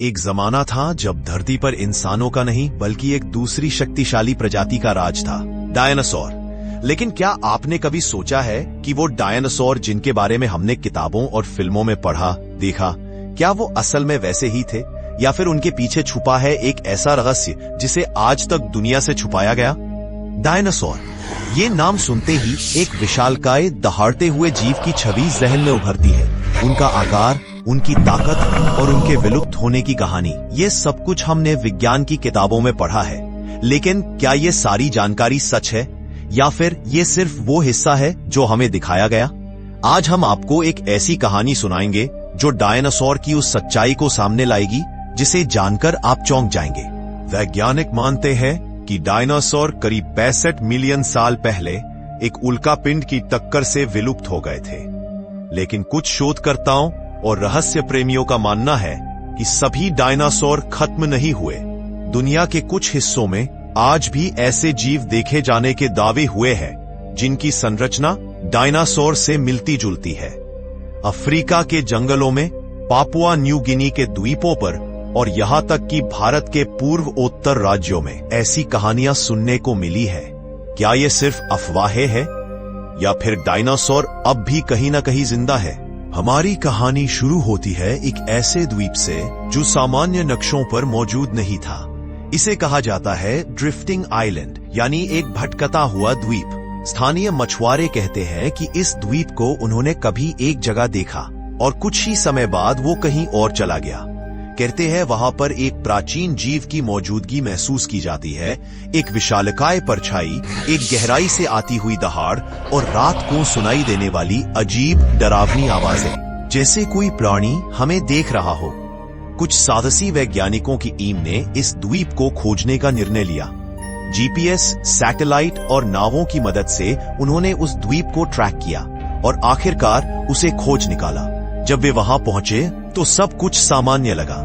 एक जमाना था जब धरती पर इंसानों का नहीं बल्कि एक दूसरी शक्तिशाली प्रजाति का राज था, डायनासोर। लेकिन क्या आपने कभी सोचा है कि वो डायनासोर जिनके बारे में हमने किताबों और फिल्मों में पढ़ा देखा, क्या वो असल में वैसे ही थे या फिर उनके पीछे छुपा है एक ऐसा रहस्य जिसे आज तक दुनिया से छुपाया गया? डायनासोर, ये नाम सुनते ही एक विशालकाय दहाड़ते हुए जीव की छवि जहन में उभरती है। उनका आकार, उनकी ताकत और उनके विलुप्त होने की कहानी, ये सब कुछ हमने विज्ञान की किताबों में पढ़ा है। लेकिन क्या ये सारी जानकारी सच है या फिर ये सिर्फ वो हिस्सा है जो हमें दिखाया गया? आज हम आपको एक ऐसी कहानी सुनाएंगे जो डायनासोर की उस सच्चाई को सामने लाएगी जिसे जानकर आप चौंक जाएंगे। वैज्ञानिक मानते हैं कि डायनासोर करीब 65 मिलियन साल पहले एक उल्कापिंड की टक्कर से विलुप्त हो गए थे। लेकिन कुछ शोधकर्ताओं और रहस्य प्रेमियों का मानना है कि सभी डायनासोर खत्म नहीं हुए। दुनिया के कुछ हिस्सों में आज भी ऐसे जीव देखे जाने के दावे हुए हैं जिनकी संरचना डायनासोर से मिलती जुलती है। अफ्रीका के जंगलों में, पापुआ न्यू गिनी के द्वीपों पर और यहां तक कि भारत के पूर्वोत्तर राज्यों में ऐसी कहानियां सुनने को मिली है। क्या ये सिर्फ अफवाहें हैं या फिर डायनासोर अब भी कहीं ना कहीं जिंदा है? हमारी कहानी शुरू होती है एक ऐसे द्वीप से जो सामान्य नक्शों पर मौजूद नहीं था। इसे कहा जाता है ड्रिफ्टिंग आइलैंड, यानी एक भटकता हुआ द्वीप। स्थानीय मछुआरे कहते हैं कि इस द्वीप को उन्होंने कभी एक जगह देखा और कुछ ही समय बाद वो कहीं और चला गया। कहते हैं वहां पर एक प्राचीन जीव की मौजूदगी महसूस की जाती है, एक विशालकाय परछाई, एक गहराई से आती हुई दहाड़ और रात को सुनाई देने वाली अजीब डरावनी आवाजें, जैसे कोई प्राणी हमें देख रहा हो। कुछ साहसी वैज्ञानिकों की टीम ने इस द्वीप को खोजने का निर्णय लिया। जीपीएस, सैटेलाइट और नावों की मदद से उन्होंने उस द्वीप को ट्रैक किया और आखिरकार उसे खोज निकाला। जब वे वहां पहुंचे तो सब कुछ सामान्य लगा,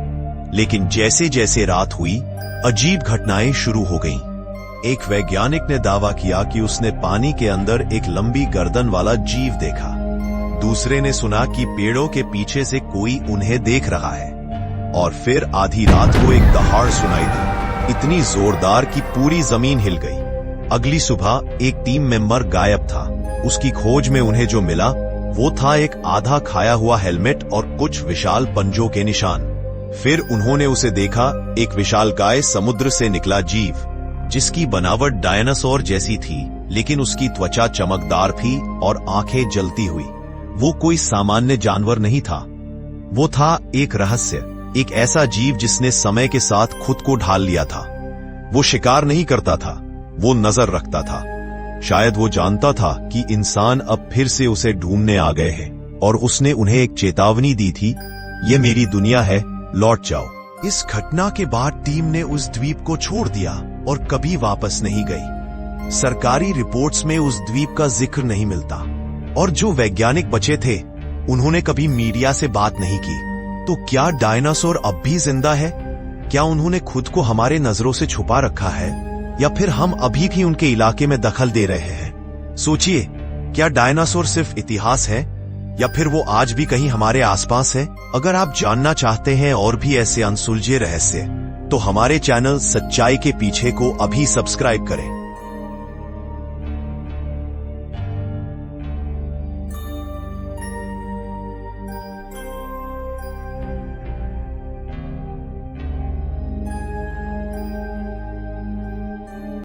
लेकिन जैसे जैसे रात हुई अजीब घटनाएं शुरू हो गईं। एक वैज्ञानिक ने दावा किया कि उसने पानी के अंदर एक लंबी गर्दन वाला जीव देखा। दूसरे ने सुना कि पेड़ों के पीछे से कोई उन्हें देख रहा है। और फिर आधी रात को एक दहाड़ सुनाई दी, इतनी जोरदार कि पूरी जमीन हिल गई। अगली सुबह एक टीम मेंबर गायब था। उसकी खोज में उन्हें जो मिला वो था एक आधा खाया हुआ हेलमेट और कुछ विशाल पंजों के निशान। फिर उन्होंने उसे देखा, एक विशालकाय समुद्र से निकला जीव जिसकी बनावट डायनासोर जैसी थी, लेकिन उसकी त्वचा चमकदार थी और आंखें जलती हुई। वो कोई सामान्य जानवर नहीं था, वो था एक रहस्य, एक ऐसा जीव जिसने समय के साथ खुद को ढाल लिया था। वो शिकार नहीं करता था, वो नजर रखता था। शायद वो जानता था कि इंसान अब फिर से उसे ढूंढने आ गए हैं और उसने उन्हें एक चेतावनी दी थी, ये मेरी दुनिया है, लौट जाओ। इस घटना के बाद टीम ने उस द्वीप को छोड़ दिया और कभी वापस नहीं गई। सरकारी रिपोर्ट्स में उस द्वीप का जिक्र नहीं मिलता और जो वैज्ञानिक बचे थे उन्होंने कभी मीडिया से बात नहीं की। तो क्या डायनासोर अब भी जिंदा है? क्या उन्होंने खुद को हमारे नजरों से छुपा रखा है या फिर हम अभी भी उनके इलाके में दखल दे रहे हैं? सोचिए, क्या डायनासोर सिर्फ इतिहास है या फिर वो आज भी कहीं हमारे आसपास है? अगर आप जानना चाहते हैं और भी ऐसे अनसुलझे रहस्य, तो हमारे चैनल सच्चाई के पीछे को अभी सब्सक्राइब करें।